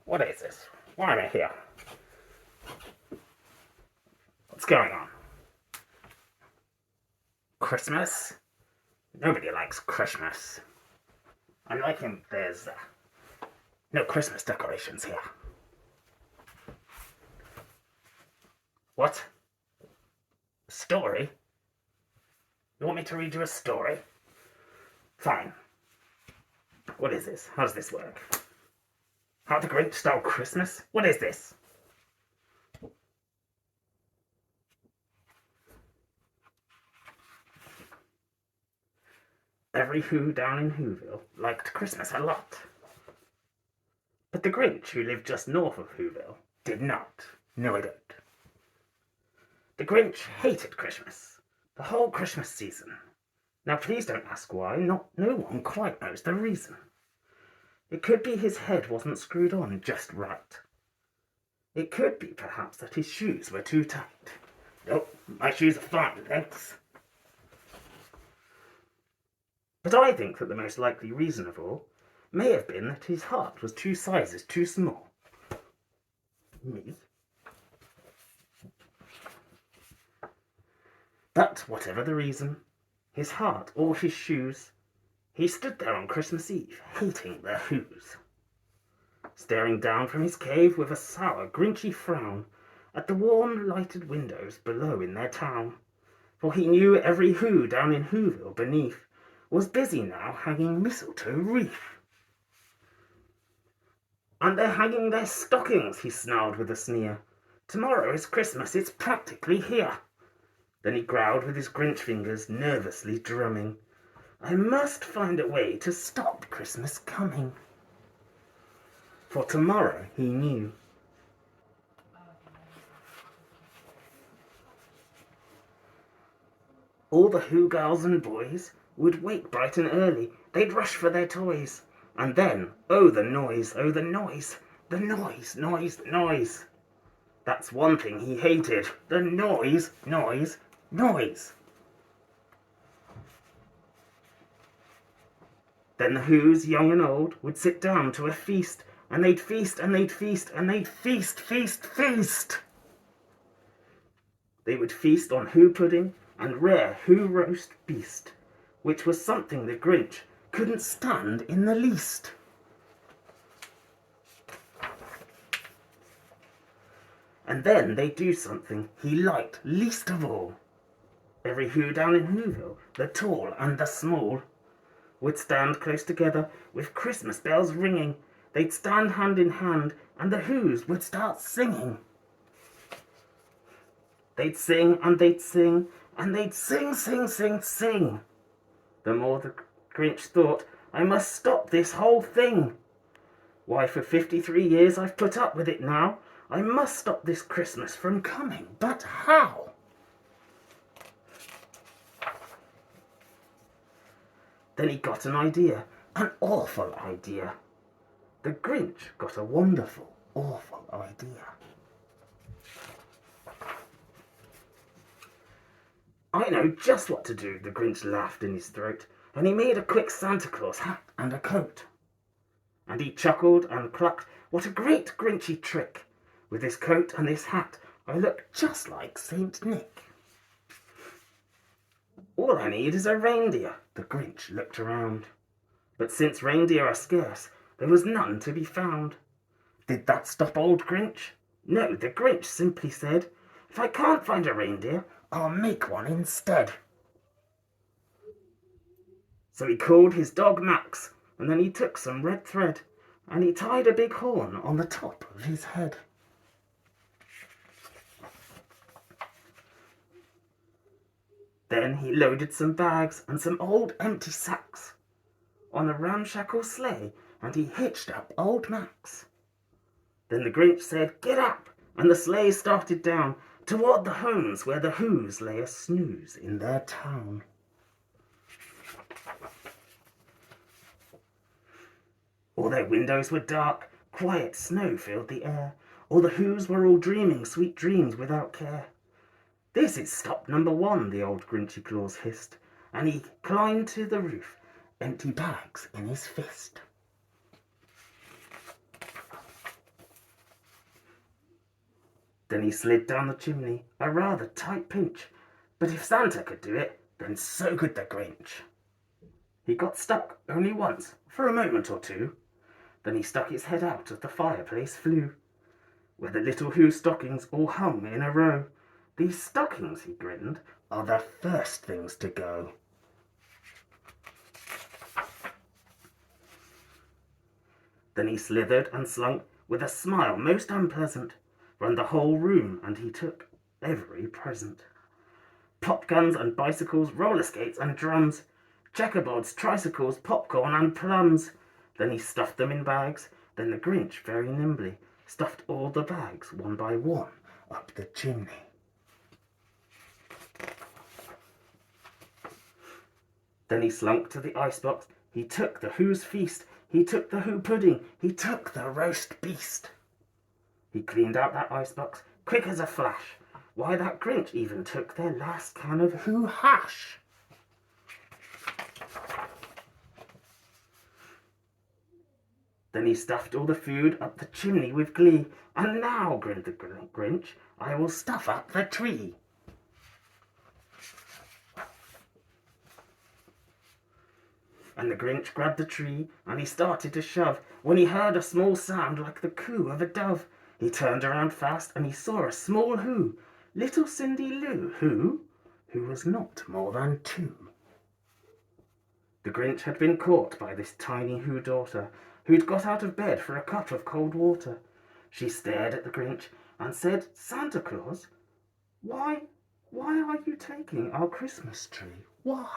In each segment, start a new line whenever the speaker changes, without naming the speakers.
What is this? Why am I here? What's going on? Christmas? Nobody likes Christmas. I'm liking there's no Christmas decorations here. What? A story? You want me to read you a story? Fine. What is this? How does this work? How the Grinch Stole Christmas? What is this? Every Who down in Whoville liked Christmas a lot. But the Grinch, who lived just north of Whoville, did not. No, I don't. The Grinch hated Christmas. The whole Christmas season. Now please don't ask why. No one quite knows the reason. It could be his head wasn't screwed on just right. It could be perhaps that his shoes were too tight. Nope, my shoes are fine, thanks. But I think that the most likely reason of all may have been that his heart was 2 sizes too small. Me? But whatever the reason, his heart or his shoes, he stood there on Christmas Eve, hating the Whos, staring down from his cave with a sour, grinchy frown at the warm, lighted windows below in their town, for he knew every Who down in Whoville beneath was busy now hanging mistletoe wreath. And they're hanging their stockings, he snarled with a sneer. Tomorrow is Christmas, it's practically here. Then he growled with his Grinch fingers nervously drumming. I must find a way to stop Christmas coming. For tomorrow, he knew. All the Who girls and boys would wake bright and early. They'd rush for their toys. And then, oh the noise, the noise, the noise, noise, noise. That's one thing he hated. The noise, noise, noise. Then the Whos, young and old, would sit down to a feast, and they'd feast, and they'd feast, and they'd feast, feast, feast. They would feast on Who pudding and rare Who roast beast, which was something the Grinch couldn't stand in the least. And then they'd do something he liked least of all. Every Who down in Whoville, the tall and the small, would stand close together with Christmas bells ringing. They'd stand hand in hand, and the Whos would start singing. They'd sing, and they'd sing, and they'd sing, sing, sing, sing. The more the Grinch thought, I must stop this whole thing. Why, for 53 years I've put up with it now. I must stop this Christmas from coming. But how? Then he got an idea, an awful idea. The Grinch got a wonderful, awful idea. I know just what to do, the Grinch laughed in his throat, and he made a quick Santa Claus hat and a coat. And he chuckled and clucked, what a great Grinchy trick! With this coat and this hat, I look just like Saint Nick. All I need is a reindeer, the Grinch looked around. But since reindeer are scarce, there was none to be found. Did that stop old Grinch? No, the Grinch simply said, if I can't find a reindeer, I'll make one instead. So he called his dog Max, and then he took some red thread, and he tied a big horn on the top of his head. Then he loaded some bags and some old empty sacks on a ramshackle sleigh, and he hitched up old Max. Then the Grinch said, get up, and the sleigh started down toward the homes where the Whos lay a snooze in their town. All their windows were dark, quiet snow filled the air. All the Whos were all dreaming sweet dreams without care. This is stop number 1, the old Grinchy Claus hissed, and he climbed to the roof, empty bags in his fist. Then he slid down the chimney, a rather tight pinch, but if Santa could do it, then so could the Grinch. He got stuck only once, for a moment or two. Then he stuck his head out of the fireplace flue, where the little Who stockings all hung in a row. These stockings, he grinned, are the first things to go. Then he slithered and slunk, with a smile most unpleasant, round the whole room, and he took every present. Pop guns and bicycles, roller skates and drums, checkerboards, tricycles, popcorn and plums. Then he stuffed them in bags. Then the Grinch very nimbly stuffed all the bags one by one up the chimney. Then he slunk to the icebox. He took the Who's feast. He took the Who pudding. He took the roast beast. He cleaned out that icebox quick as a flash. Why, that Grinch even took their last can of Who hash. Then he stuffed all the food up the chimney with glee. And now, grinned the Grinch, I will stuff up the tree. And the Grinch grabbed the tree, and he started to shove, when he heard a small sound like the coo of a dove. He turned around fast, and he saw a small Who, little Cindy Lou, who was not more than 2. The Grinch had been caught by this tiny Who daughter, who'd got out of bed for a cup of cold water. She stared at the Grinch and said, Santa Claus, why are you taking our Christmas tree? Why?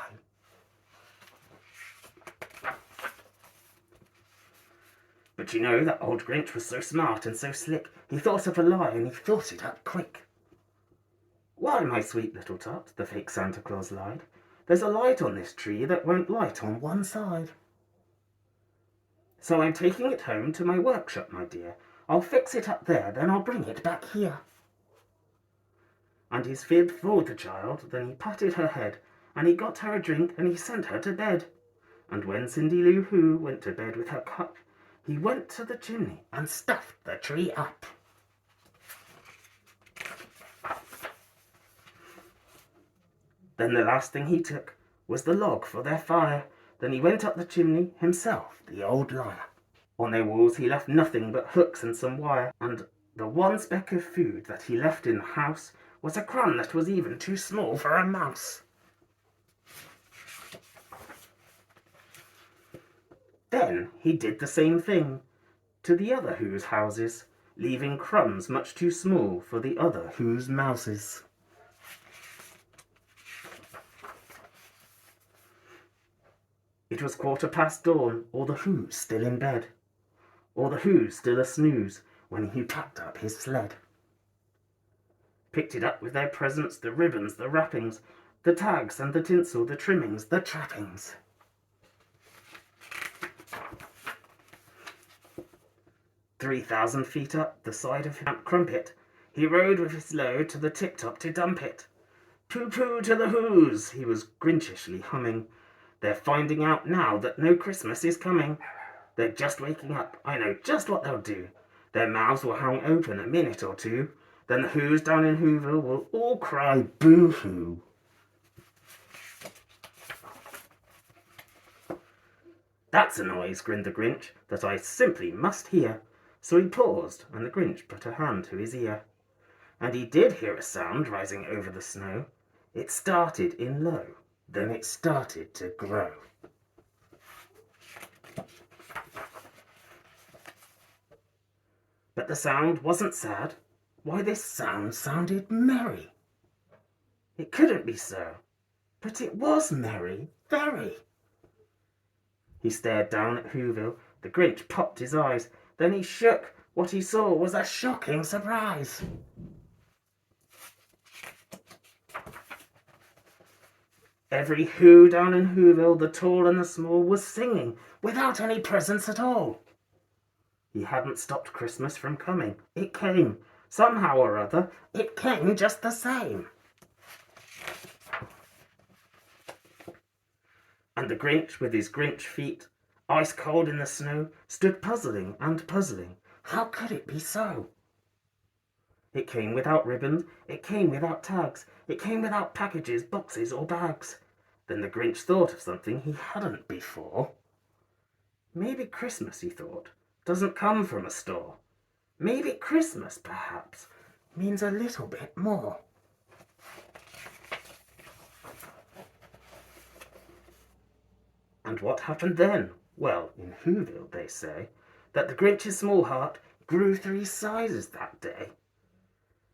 But you know, that old Grinch was so smart and so slick, he thought of a lie and he thought it up quick. Why, my sweet little tot, the fake Santa Claus lied, there's a light on this tree that won't light on one side. So I'm taking it home to my workshop, my dear. I'll fix it up there, then I'll bring it back here. And his fib fooled the child, then he patted her head, and he got her a drink, and he sent her to bed. And when Cindy Lou Who went to bed with her cup, he went to the chimney and stuffed the tree up. Then the last thing he took was the log for their fire. Then he went up the chimney himself, the old liar. On their walls he left nothing but hooks and some wire, and the one speck of food that he left in the house was a crumb that was even too small for a mouse. Then he did the same thing to the other Who's houses, leaving crumbs much too small for the other Who's mouses. It was 15:15 dawn, all the Who's still in bed, all the Who's still a snooze, when he packed up his sled. Picked it up with their presents, the ribbons, the wrappings, the tags and the tinsel, the trimmings, the trappings. 3,000 feet up the side of Camp Crumpet, he rode with his load to the tip-top to dump it. Pooh-pooh to the Who's, he was Grinchishly humming. They're finding out now that no Christmas is coming. They're just waking up, I know just what they'll do. Their mouths will hang open a minute or two. Then the Who's down in Whoville will all cry boo-hoo. That's a noise, grinned the Grinch, that I simply must hear. So he paused, and the Grinch put a hand to his ear. And he did hear a sound rising over the snow. It started in low, then it started to grow. But the sound wasn't sad. Why, this sound sounded merry. It couldn't be so, but it was merry, very. He stared down at Whoville. The Grinch popped his eyes. Then he shook. What he saw was a shocking surprise. Every Who down in Whoville, the tall and the small, was singing without any presents at all. He hadn't stopped Christmas from coming. It came. Somehow or other, it came just the same. And the Grinch, with his Grinch feet, ice cold in the snow, stood puzzling and puzzling. How could it be so? It came without ribbons, it came without tags, it came without packages, boxes, or bags. Then the Grinch thought of something he hadn't before. Maybe Christmas, he thought, doesn't come from a store. Maybe Christmas, perhaps, means a little bit more. And what happened then? Well, in Whoville they say that the Grinch's small heart grew 3 sizes that day.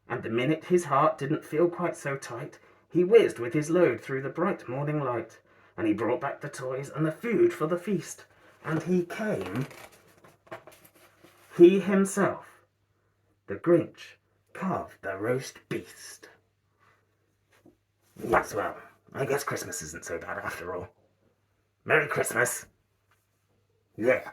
And the minute his heart didn't feel quite so tight, he whizzed with his load through the bright morning light, and he brought back the toys and the food for the feast. And he himself, the Grinch, carved the roast beast. Yes, well, I guess Christmas isn't so bad after all. Merry Christmas. Yeah.